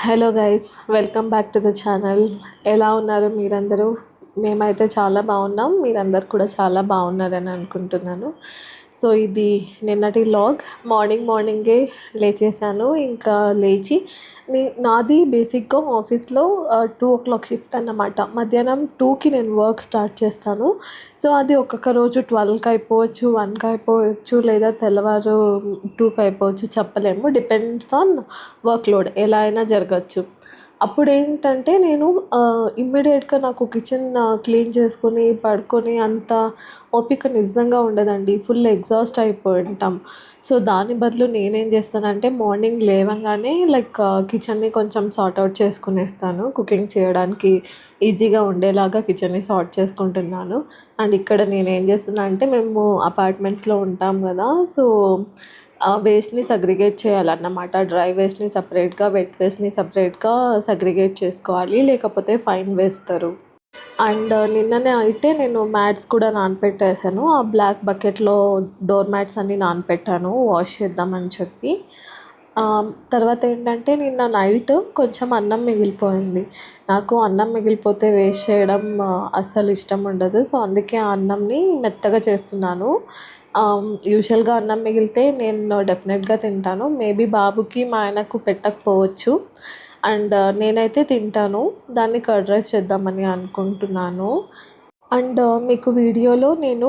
Hello guys, welcome back to the channel. ఎలా ఉన్నారు మీరందరూ? మేమైతే చాలా బాగున్నాం. మీరందరు కూడా చాలా బాగున్నారని అనుకుంటున్నాను. సో ఇది నిన్నటి లాగ్. మార్నింగే లేచేసాను. ఇంకా లేచి నాది బేసిక్గా ఆఫీస్లో 2 o'clock షిఫ్ట్ అన్నమాట. మధ్యాహ్నం 2కి నేను వర్క్ స్టార్ట్ చేస్తాను. సో అది ఒక్కొక్క రోజు 12కి అయిపోవచ్చు, 1కి అయిపోవచ్చు, లేదా తెల్లవారు 2కి అయిపోవచ్చు, చెప్పలేము. డిపెండ్స్ ఆన్ వర్క్ లోడ్, ఎలా అయినా జరగచ్చు. అప్పుడేంటంటే నేను ఇమ్మీడియట్గా నాకు కిచెన్ క్లీన్ చేసుకొని పడుకొని అంత ఓపిక నిజంగా ఉండదండి. ఫుల్ ఎగ్జాస్ట్ అయిపోయి ఉంటాం. సో దాని బదులు నేనేం చేస్తానంటే మార్నింగ్ లేవగానే కిచెన్ని కొంచెం సార్ట్ అవుట్ చేసుకునేస్తాను. కుకింగ్ చేయడానికి ఈజీగా ఉండేలాగా కిచెన్ని సార్ట్ చేసుకుంటున్నాను. అండ్ ఇక్కడ నేనేం చేస్తున్నా అంటే, మేము అపార్ట్మెంట్స్లో ఉంటాం కదా. సో వేస్ట్ని సగ్రిగేట్ చేయాలన్నమాట. డ్రై వేస్ట్ని సపరేట్గా, వెట్ వేస్ట్ని సపరేట్గా సగ్రిగేట్ చేసుకోవాలి, లేకపోతే ఫైన్ వేస్తారు. అండ్ నిన్ననే అయితే నేను మ్యాట్స్ కూడా నానపెట్టేసాను. ఆ బ్లాక్ బకెట్లో డోర్ మ్యాట్స్ అన్నీ నానపెట్టాను వాష్ చేద్దామని చెప్పి. తర్వాత ఏంటంటే, నిన్న నైట్ కొంచెం అన్నం మిగిలిపోయింది. నాకు అన్నం మిగిలిపోతే వేస్ట్ చేయడం అస్సలు ఇష్టం ఉండదు. సో అందుకే ఆ అన్నంని మెత్తగా చేస్తున్నాను. యూజువల్గా అన్నం మిగిలితే నేను డెఫినెట్గా తింటాను. మేబీ బాబుకి, మా ఆయనకు పెట్టకపోవచ్చు. అండ్ నేనైతే తింటాను. దాన్ని కర్డ్ రైస్ చేద్దామని అనుకుంటున్నాను. అండ్ మీకు వీడియోలో నేను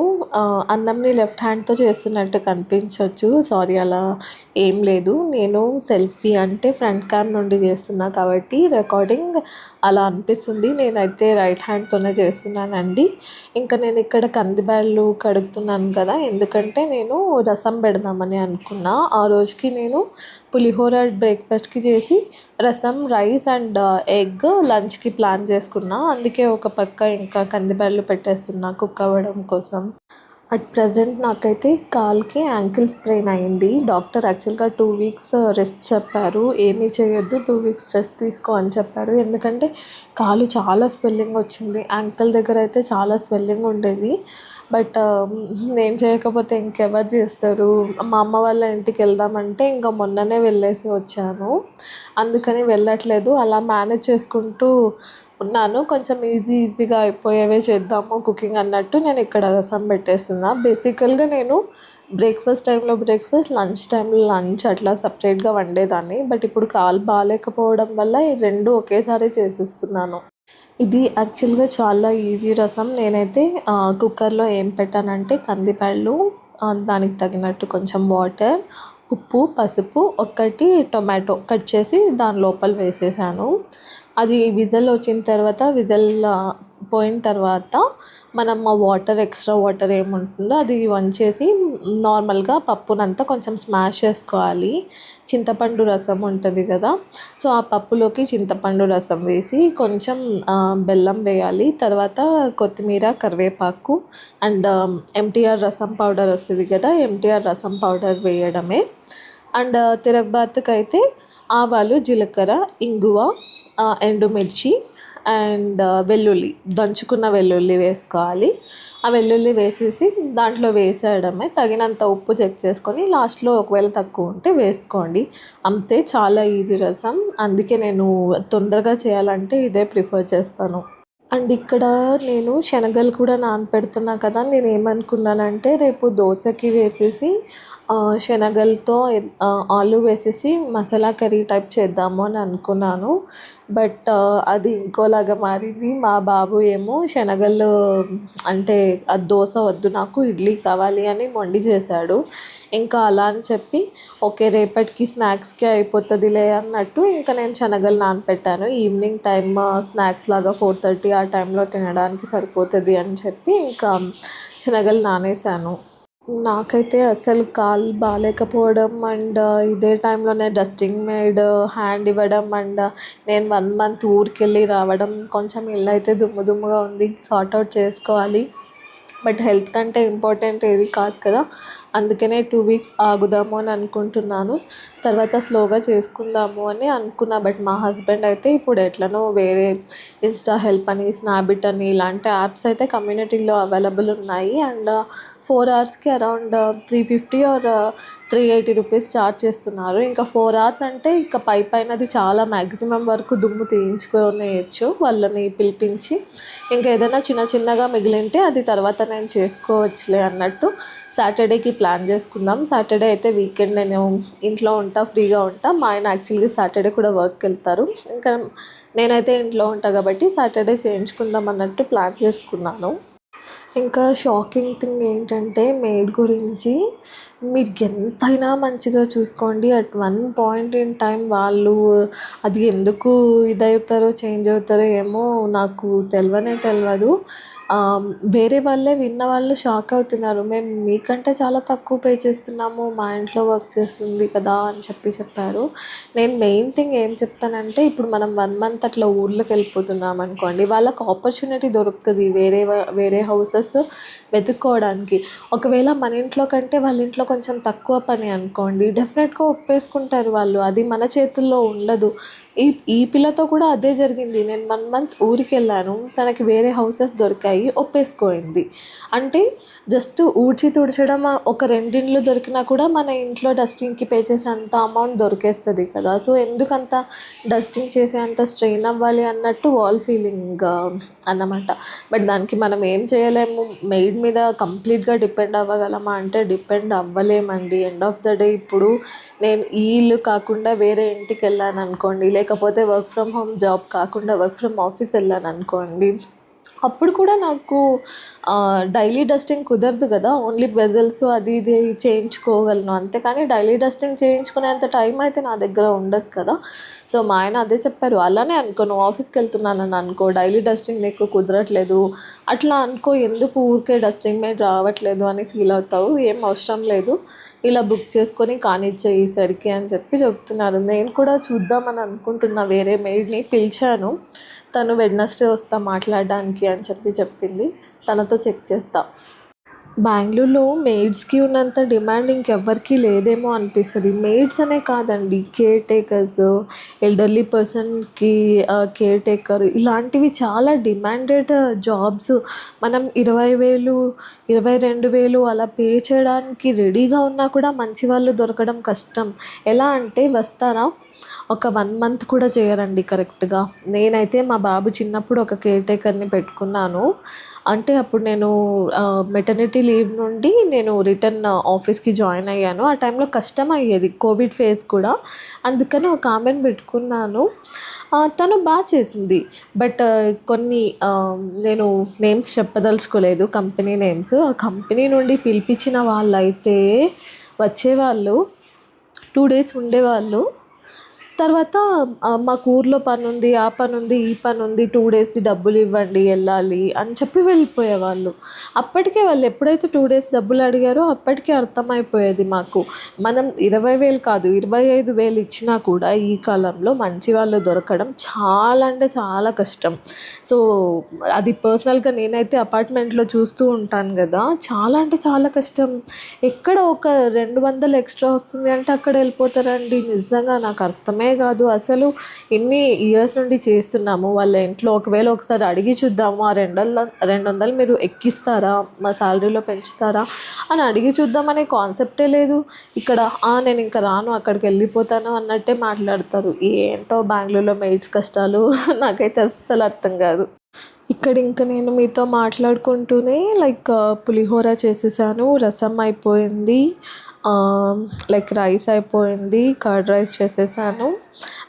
అన్నంని లెఫ్ట్ హ్యాండ్తో చేస్తున్నట్టు కనిపించవచ్చు. సారీ, అలా ఏం లేదు. నేను సెల్ఫీ అంటే ఫ్రంట్ క్యామ్ నుండి చేస్తున్నా కాబట్టి రికార్డింగ్ అలా అనిపిస్తుంది. నేనైతే రైట్ హ్యాండ్తోనే చేస్తున్నానండి. ఇంకా నేను ఇక్కడ కందిబ్యాళ్ళు కడుగుతున్నాను కదా, ఎందుకంటే నేను రసం పెడదామని అనుకున్నా. ఆ రోజుకి నేను పులిహోర బ్రేక్ఫాస్ట్కి చేసి రసం, రైస్ అండ్ ఎగ్ లంచ్కి ప్లాన్ చేసుకున్నా. అందుకే ఒక పక్క ఇంకా కందిబ్యాళ్ళు పెట్టేస్తున్నా కుక్ అవ్వడం కోసం. అట్ ప్రజెంట్ నాకైతే కాల్కి యాంకిల్ స్ప్రెయిన్ అయింది. డాక్టర్ యాక్చువల్గా 2 వీక్స్ రెస్ట్ చెప్పారు. ఏమీ చేయొద్దు, 2 వీక్స్ రెస్ట్ తీసుకో అని చెప్పారు. ఎందుకంటే కాలు చాలా స్వెల్లింగ్ వచ్చింది. యాంకిల్ దగ్గర అయితే చాలా స్వెల్లింగ్ ఉండేది. బట్ నేను చేయకపోతే ఇంకెవరు చేస్తారు? మా అమ్మ వాళ్ళ ఇంటికి వెళ్దామంటే ఇంకా మొన్ననే వెళ్ళేసి వచ్చాను. అందుకని వెళ్ళట్లేదు. అలా మేనేజ్ చేసుకుంటూ ఉన్నాను. కొంచెం ఈజీగా అయిపోయేవే చేద్దాము కుకింగ్ అన్నట్టు నేను ఇక్కడ రసం పెట్టేస్తున్నా. బేసికల్గా నేను బ్రేక్ఫాస్ట్ టైంలో బ్రేక్ఫాస్ట్, లంచ్ టైంలో లంచ్ అట్లా సపరేట్గా వండేదాన్ని. బట్ ఇప్పుడు కాలు బాగాలేకపోవడం వల్ల ఈ రెండు ఒకేసారి చేసేస్తున్నాను. ఇది యాక్చువల్గా చాలా ఈజీ రసం. నేనైతే కుక్కర్లో ఏం పెట్టానంటే కందిబ్యాళ్ళు, దానికి తగినట్టు కొంచెం వాటర్, ఉప్పు, పసుపు, ఒకటి టొమాటో కట్ చేసి దాని లోపల వేసేసాను. అది విజిల్ వచ్చిన తర్వాత, విజిల్ పోయిన తర్వాత మనం ఆ వాటర్, ఎక్స్ట్రా వాటర్ ఏముంటుందో అది వంచేసి నార్మల్గా పప్పునంతా కొంచెం స్మాష్ చేసుకోవాలి. చింతపండు రసం ఉంటుంది కదా, సో ఆ పప్పులోకి చింతపండు రసం వేసి కొంచెం బెల్లం వేయాలి. తర్వాత కొత్తిమీర, కరివేపాకు అండ్ ఎంటీఆర్ రసం పౌడర్ వస్తుంది కదా, ఎంటీఆర్ రసం పౌడర్ వేయడమే. అండ్ తిరగబాతుకు అయితే ఆవాలు, జీలకర్ర, ఇంగువ, ఎండుమిర్చి అండ్ వెల్లుల్లి, దంచుకున్న వెల్లుల్లి వేసుకోవాలి. ఆ వెల్లుల్లి వేసేసి దాంట్లో వేసేయడమే. తగినంత ఉప్పు చెక్ చేసుకొని లాస్ట్లో ఒకవేళ తక్కువ ఉంటే వేసుకోండి. అంతే, చాలా ఈజీ రసం. అందుకే నేను తొందరగా చేయాలంటే ఇదే ప్రిఫర్ చేస్తాను. అండ్ ఇక్కడ నేను శనగలు కూడా నానపెడుతున్నా కదా. నేను ఏమనుకున్నానంటే, రేపు దోశకి వేసేసి శనగలతో ఆలు వేసేసి మసాలా కర్రీ టైప్ చేద్దాము అని అనుకున్నాను. బట్ అది ఇంకోలాగా మారింది. మా బాబు ఏమో శనగలు అంటే అది దోశ వద్దు, నాకు ఇడ్లీ కావాలి అని మొండి చేశాడు. ఇంకా అలా అని చెప్పి ఓకే, రేపటికి స్నాక్స్కి అయిపోతుందిలే అన్నట్టు ఇంకా నేను శనగలు నానపెట్టాను. ఈవినింగ్ టైమ్ స్నాక్స్ లాగా 4:30 ఆ టైంలో తినడానికి సరిపోతుంది అని చెప్పి ఇంకా శనగలు నానేసాను. నాకైతే అసలు కాలు బాగాలేకపోవడం అండ్ ఇదే టైంలోనే డస్టింగ్ మేడ్ హ్యాండ్ ఇవ్వడం అండ్ నేను 1 మంత్ ఊరికెళ్ళి రావడం, కొంచెం ఇల్లు అయితే దుమ్ముగా ఉంది, సార్ట్ అవుట్ చేసుకోవాలి. బట్ హెల్త్ కంటే ఇంపార్టెంట్ ఏది కాదు కదా. అందుకనే 2 వీక్స్ ఆగుదాము అని అనుకుంటున్నాను. తర్వాత స్లోగా చేసుకుందాము అని అనుకున్నా. బట్ మా హస్బెండ్ అయితే ఇప్పుడు ఎట్లనో వేరే ఇన్స్టా హెల్ప్ అని, స్నాప్డీల్ అని ఇలాంటి యాప్స్ అయితే కమ్యూనిటీలో అవైలబుల్ ఉన్నాయి. అండ్ 4 అవర్స్కి అరౌండ్ 350 ఆర్ 380 రూపీస్ ఛార్జ్ చేస్తున్నారు. ఇంకా 4 అవర్స్ అంటే ఇక పైనది చాలా మ్యాక్సిమం వరకు దుమ్ము తీయించుకొనేయచ్చు వాళ్ళని పిలిపించి. ఇంకా ఏదైనా చిన్నగా మిగిలింటే అది తర్వాత నేను చేసుకోవచ్చులే అన్నట్టు సాటర్డేకి ప్లాన్ చేసుకుందాం. సాటర్డే అయితే వీకెండ్ నేను ఇంట్లో ఉంటా, ఫ్రీగా ఉంటా. మా ఆయన యాక్చువల్గా సాటర్డే కూడా వర్క్కి వెళ్తారు. ఇంకా నేనైతే ఇంట్లో ఉంటా కాబట్టి సాటర్డే చేయించుకుందాం అన్నట్టు ప్లాన్ చేసుకున్నాను. ఇంకా షాకింగ్ థింగ్ ఏంటంటే మెయిడ్ గురించి మీరు ఎంతైనా మంచిగా చూసుకోండి, at one point in time వాళ్ళు అది ఎందుకు ఇదవుతారో చేంజ్ అవుతారో ఏమో నాకు తెలియదు. వేరే వాళ్ళే విన్న వాళ్ళు షాక్ అవుతున్నారు. మేము మీకంటే చాలా తక్కువ పే చేస్తున్నాము, మా ఇంట్లో వర్క్ చేస్తుంది కదా అని చెప్పారు. నేను మెయిన్ థింగ్ ఏం చెప్తానంటే, ఇప్పుడు మనం 1 మంత్ అట్లా ఊర్లోకి వెళ్ళిపోతున్నాం అనుకోండి, వాళ్ళకి ఆపర్చునిటీ దొరుకుతుంది వేరే హౌసెస్ వెతుక్కోవడానికి. ఒకవేళ మన ఇంట్లో కంటే వాళ్ళ ఇంట్లో కొంచెం తక్కువ పని అనుకోండి, డెఫినెట్గా ఒప్పేసుకుంటారు వాళ్ళు. అది మన చేతుల్లో ఉండదు. ఈ పిల్లతో కూడా అదే జరిగింది. నేను 1 మంత్ ఊరికి వెళ్ళాను, తనకి వేరే హౌసెస్ దొరికాయి, ఒప్పేసుకోయింది. అంటే జస్ట్ ఊడ్చి తుడచడం ఒక 2 ఇండ్లు దొరికినా కూడా మన ఇంట్లో డస్టింగ్కి పే చేసేంత అమౌంట్ దొరికేస్తుంది కదా. సో ఎందుకంత డస్టింగ్ చేసే అంత స్ట్రెయిన్ అవ్వాలి అన్నట్టు వాల్ ఫీలింగ్ అన్నమాట. బట్ దానికి మనం ఏం చేయలేము. మెయిడ్ మీద కంప్లీట్గా డిపెండ్ అవ్వగలమా అంటే డిపెండ్ అవ్వలేమండి. ఎండ్ ఆఫ్ ద డే ఇప్పుడు నేను ఈ ఇల్లు కాకుండా వేరే ఇంటికి వెళ్ళాను అనుకోండి, లేకపోతే వర్క్ ఫ్రమ్ హోమ్ జాబ్ కాకుండా వర్క్ ఫ్రమ్ ఆఫీస్ వెళ్ళాను అనుకోండి, అప్పుడు కూడా నాకు డైలీ డస్టింగ్ కుదరదు కదా. ఓన్లీ వెజల్స్ అది ఇది చేయించుకోగలను అంతే, కానీ డైలీ డస్టింగ్ చేయించుకునేంత టైం అయితే నా దగ్గర ఉండదు కదా. సో మా ఆయన అదే చెప్పారు, అలానే అనుకో, నువ్వు ఆఫీస్కి వెళ్తున్నానని అనుకో, డైలీ డస్టింగ్ నీకు కుదరట్లేదు అట్లా అనుకో, ఎందుకు ఊరికే డస్టింగ్ మీద రావట్లేదు అని ఫీల్ అవుతావు, ఏం అవసరం లేదు, ఇలా బుక్ చేసుకొని కానిచ్చేయి ఈసరికి అని చెప్తున్నారు. నేను కూడా చూద్దామని అనుకుంటున్నా, వేరే మెయిడ్ని పిలిచాను, తను వెడ్నెస్డే వస్తా మాట్లాడడానికి అని చెప్పింది. తనతో చెక్ చేస్తా. బెంగళూరులో మెయిడ్స్కి ఉన్నంత డిమాండ్ ఇంకెవ్వరికి లేదేమో అనిపిస్తుంది. మెయిడ్స్ అనే కాదండి, కేర్ టేకర్స్, ఎల్డర్లీ పర్సన్కి కేర్ టేకర్, ఇలాంటివి చాలా డిమాండెడ్ జాబ్స్. మనం 20,000 22,000 అలా పే చేయడానికి రెడీగా ఉన్నా కూడా మంచి వాళ్ళు దొరకడం కష్టం. ఎలా అంటే వస్తారా, ఒక 1 మంత్ కూడా చేయరండి కరెక్ట్గా. నేనైతే మా బాబు చిన్నప్పుడు ఒక కేర్ టేకర్ని పెట్టుకున్నాను. అంటే అప్పుడు నేను మెటర్నిటీ లీవ్ నుండి నేను రిటర్న్ ఆఫీస్కి జాయిన్ అయ్యాను. ఆ టైంలో కష్టం అయ్యేది, కోవిడ్ ఫేజ్ కూడా, అందుకని ఒక ఆమెను పెట్టుకున్నాను. తను బాగా చేసింది. బట్ కొన్ని నేను నేమ్స్ చెప్పదలుచుకోలేదు, కంపెనీ నేమ్స్. ఆ కంపెనీ నుండి పిలిపించిన వాళ్ళైతే వచ్చేవాళ్ళు, 2 డేస్ ఉండేవాళ్ళు. తర్వాత మాకు ఊర్లో పని ఉంది, ఆ పని ఉంది, ఈ పని ఉంది, 2 డేస్ది డబ్బులు ఇవ్వండి వెళ్ళాలి అని చెప్పి వెళ్ళిపోయేవాళ్ళు. అప్పటికే వాళ్ళు ఎప్పుడైతే 2 డేస్ డబ్బులు అడిగారో అప్పటికే అర్థమైపోయేది మాకు, మనం 20,000 కాదు 25,000 ఇచ్చినా కూడా ఈ కాలంలో మంచి వాళ్ళు దొరకడం చాలా అంటే చాలా కష్టం. సో అది పర్సనల్గా నేనైతే అపార్ట్మెంట్లో చూస్తూ ఉంటాను కదా, చాలా అంటే చాలా కష్టం. ఎక్కడ ఒక 200 ఎక్స్ట్రా వస్తుంది అంటే అక్కడ వెళ్ళిపోతారండి. నిజంగా నాకు అర్థమే కాదు. అసలు ఇన్ని ఇయర్స్ నుండి చేస్తున్నాము వాళ్ళ ఇంట్లో, ఒకవేళ ఒకసారి అడిగి చూద్దాము, ఆ 200 మీరు ఎక్కిస్తారా, మా శాలరీలో పెంచుతారా అని అడిగి చూద్దామనే కాన్సెప్టే లేదు ఇక్కడ. నేను ఇంకా రాను, అక్కడికి వెళ్ళిపోతాను అన్నట్టే మాట్లాడతారు. ఏంటో బెంగళూరులో మెయిడ్స్ కష్టాలు నాకైతే అస్సలు అర్థం కాదు. ఇక్కడ ఇంకా నేను మీతో మాట్లాడుకుంటూనే పులిహోర చేసేసాను, రసం అయిపోయింది, రైస్ అయిపోయింది, కర్డ్ రైస్ చేసేసాను,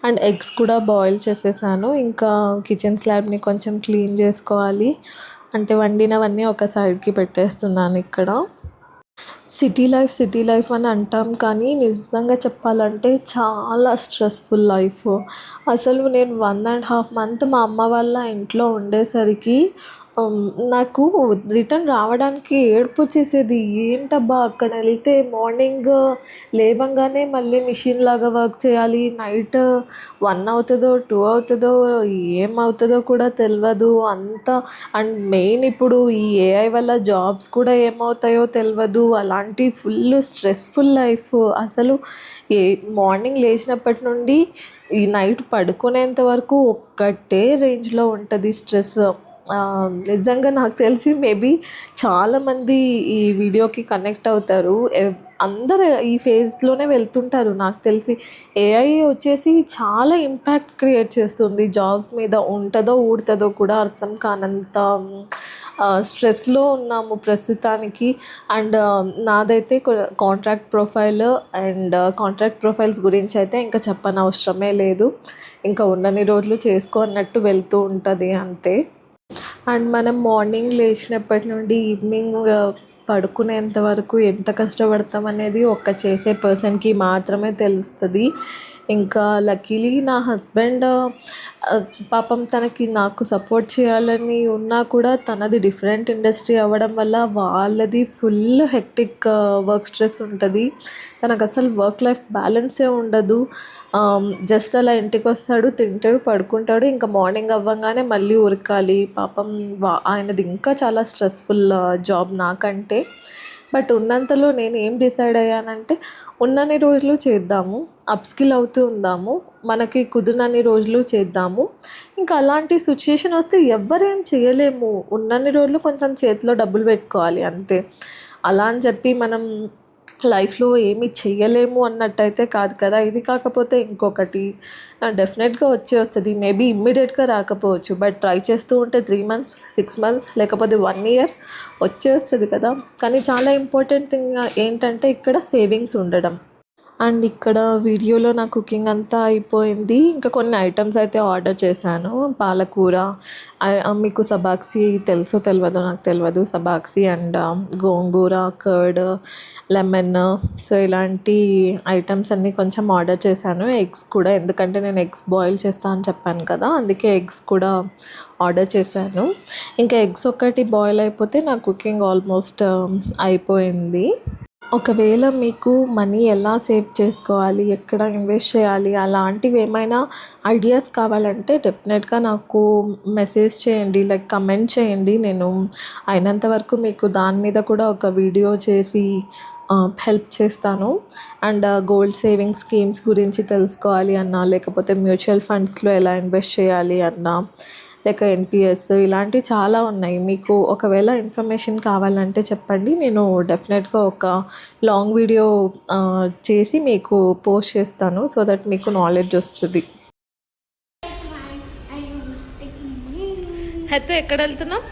అండ్ ఎగ్స్ కూడా బాయిల్ చేసేసాను. ఇంకా కిచెన్ స్లాబ్ని కొంచెం క్లీన్ చేసుకోవాలి, అంటే వండినవన్నీ ఒక సైడ్కి పెట్టేస్తున్నాను. ఇక్కడ సిటీ లైఫ్ అని అంటాం, కానీ నిజంగా చెప్పాలంటే చాలా స్ట్రెస్ఫుల్ లైఫ్. అసలు నేను 1.5 మంత్ మా అమ్మ వాళ్ళ ఇంట్లో ఉండేసరికి నాకు రిటర్న్ రావడానికి ఏడుపు వచ్చేసేది. ఏంటబ్బా అక్కడ వెళ్తే మార్నింగ్ లేవగానే మళ్ళీ మిషన్ లాగా వర్క్ చేయాలి, నైట్ 1 అవుతుందో 2 అవుతుందో ఏమవుతుందో కూడా తెలియదు అంత. అండ్ మెయిన్ ఇప్పుడు ఈ ఏఐ వల్ల జాబ్స్ కూడా ఏమవుతాయో తెలియదు. అలాంటి ఫుల్ స్ట్రెస్ఫుల్ లైఫ్. అసలు మార్నింగ్ లేచినప్పటి నుండి ఈ నైట్ పడుకునేంత వరకు ఒక్కటే రేంజ్లో ఉంటుంది స్ట్రెస్. నిజంగా నాకు తెలిసి మేబీ చాలామంది ఈ వీడియోకి కనెక్ట్ అవుతారు. అందరూ ఈ ఫేజ్లోనే వెళ్తుంటారు నాకు తెలిసి. ఏఐ వచ్చేసి చాలా ఇంపాక్ట్ క్రియేట్ చేస్తుంది జాబ్స్ మీద. ఉంటుందో ఊడుతుందో కూడా అర్థం కానంత స్ట్రెస్లో ఉన్నాము ప్రస్తుతానికి. అండ్ నాదైతే contract profile, and contract profiles గురించి అయితే ఇంకా చెప్పనవసరమే లేదు. ఇంకా ఉన్నన్ని రోజులు చేసుకో అన్నట్టు వెళ్తూ ఉంటుంది అంతే. అండ్ మనం మార్నింగ్ లేచినప్పటి నుండి ఈవినింగ్ పడుకునేంత వరకు ఎంత కష్టపడతాం అనేది ఒక్క చేసే పర్సన్కి మాత్రమే తెలుస్తుంది. ఇంకా లక్కీలీ నా హస్బెండ్ పాపం తనకి నాకు సపోర్ట్ చేయాలని ఉన్నా కూడా తనది డిఫరెంట్ ఇండస్ట్రీ అవ్వడం వల్ల వాళ్ళది ఫుల్ హెక్టిక్ వర్క్ స్ట్రెస్ ఉంటుంది. తనకు అసలు వర్క్ లైఫ్ బ్యాలెన్సే ఉండదు. జస్ట్ అలా ఇంటికి వస్తాడు, తింటాడు, పడుకుంటాడు. ఇంకా మార్నింగ్ అవ్వగానే మళ్ళీ ఉరకాలి. పాపం ఆయనది ఇంకా చాలా స్ట్రెస్ఫుల్ జాబ్ నాకంటే. బట్ ఉన్నంతలో నేను ఏం డిసైడ్ అయ్యానంటే ఉన్నన్ని రోజులు చేద్దాము, అప్స్కిల్ అవుతూ ఉందాము, మనకి కుదిరినన్ని రోజులు చేద్దాము. ఇంకా అలాంటి సిచ్యుయేషన్ వస్తే ఎవ్వరేం చేయలేము. ఉన్నన్ని రోజులు కొంచెం చేతిలో డబ్బులు పెట్టుకోవాలి అంతే. అలా అని చెప్పి మనం లైఫ్లో ఏమీ చెయ్యలేము అన్నట్టయితే కాదు కదా. ఇది కాకపోతే ఇంకొకటి డెఫినెట్గా వస్తుంది. మేబీ ఇమ్మీడియట్గా రాకపోవచ్చు, బట్ ట్రై చేస్తూ ఉంటే 3 months, 6 months, లేకపోతే 1 year వచ్చేస్తుంది కదా. కానీ చాలా ఇంపార్టెంట్ థింగ్ ఏంటంటే ఇక్కడ సేవింగ్స్ ఉండడం. అండ్ ఇక్కడ వీడియోలో నా కుకింగ్ అంతా అయిపోయింది. ఇంకా కొన్ని ఐటమ్స్ అయితే ఆర్డర్ చేశాను. పాలకూర, మీకు సబాక్సీ తెలుసో తెలియదో నాకు తెలియదు. సబాక్సీ and gongura, curd, lemon, so ఇలాంటి ఐటమ్స్ అన్నీ కొంచెం ఆర్డర్ చేశాను. ఎగ్స్ కూడా, ఎందుకంటే నేను ఎగ్స్ బాయిల్ చేస్తా అని చెప్పాను కదా, అందుకే ఎగ్స్ కూడా ఆర్డర్ చేశాను. ఇంకా ఎగ్స్ ఒక్కటి బాయిల్ అయిపోతే నా కుకింగ్ ఆల్మోస్ట్ అయిపోయింది. ఒకవేళ మీకు మనీ ఎలా సేవ్ చేసుకోవాలి, ఎక్కడ ఇన్వెస్ట్ చేయాలి, అలాంటివి ఏమైనా ఐడియాస్ కావాలంటే డెఫినెట్గా నాకు మెసేజ్ చేయండి, లైక్ కమెంట్ చేయండి. నేను అయినంత వరకు మీకు దాని మీద కూడా ఒక వీడియో చేసి హెల్ప్ చేస్తాను. అండ్ గోల్డ్ సేవింగ్ స్కీమ్స్ గురించి తెలుసుకోవాలి అన్నా, లేకపోతే మ్యూచువల్ ఫండ్స్లో ఎలా ఇన్వెస్ట్ చేయాలి అన్నా, లేక ఎన్పిఎస్, ఇలాంటివి చాలా ఉన్నాయి. మీకు ఒకవేళ ఇన్ఫర్మేషన్ కావాలంటే చెప్పండి. నేను డెఫినెట్గా ఒక లాంగ్ వీడియో చేసి మీకు పోస్ట్ చేస్తాను, సో దట్ మీకు నాలెడ్జ్ వస్తుంది. అయితే ఎక్కడ వెళ్తున్నాం?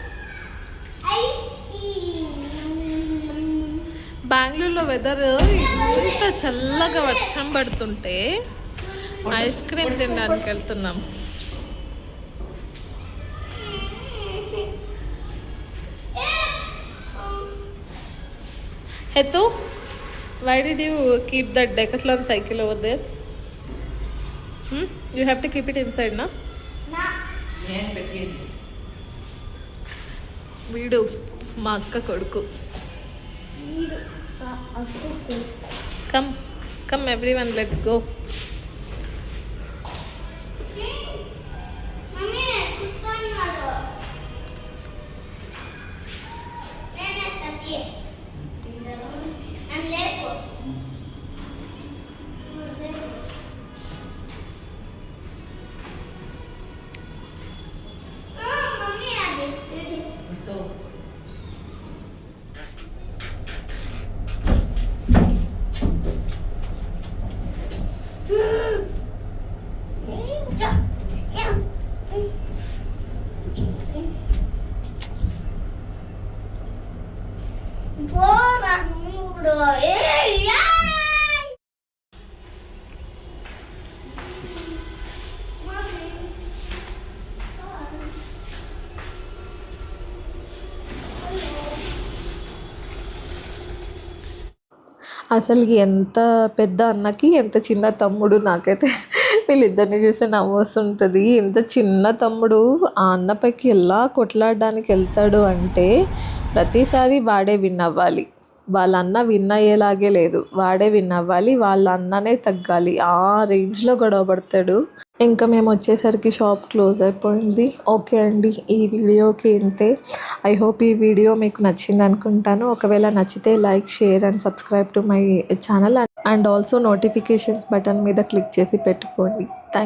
బెంగళూరులో వెదర్ ఇంత చల్లగా వర్షం పడుతుంటే ఐస్ క్రీమ్ తినడానికి వెళ్తున్నాం. Hetu, why did you keep that Decathlon cycle over there? You have to keep it inside, na? వీడు మా అక్క కొడుకు. Come everyone, let's go. అసలు ఎంత పెద్ద అన్నకి ఎంత చిన్న తమ్ముడు. నాకైతే వీళ్ళిద్దరిని చూస్తే నవ్వు వస్తుంటుంది. ఇంత చిన్న తమ్ముడు ఆ అన్నపైకి ఎలా కొట్లాడడానికి వెళ్తాడు అంటే ప్రతిసారి వాడే విన్ అవ్వాలి. వాళ్ళ అన్న విన్ అయ్యేలాగే లేదు, వాడే విన్ అవ్వాలి, వాళ్ళ అన్ననే తగ్గాలి, ఆ రేంజ్లో గొడవ పడతాడు. ఇంకా మేము వచ్చేసరికి షాప్ క్లోజ్ అయిపోయింది. ఓకే అండి, ఈ వీడియోకి ఇంతే. ఐ హోప్ ఈ వీడియో మీకు నచ్చింది అనుకుంటాను. ఒకవేళ నచ్చితే like, share and subscribe to my channel. And also notifications button మీద క్లిక్ చేసి పెట్టుకోండి. థ్యాంక్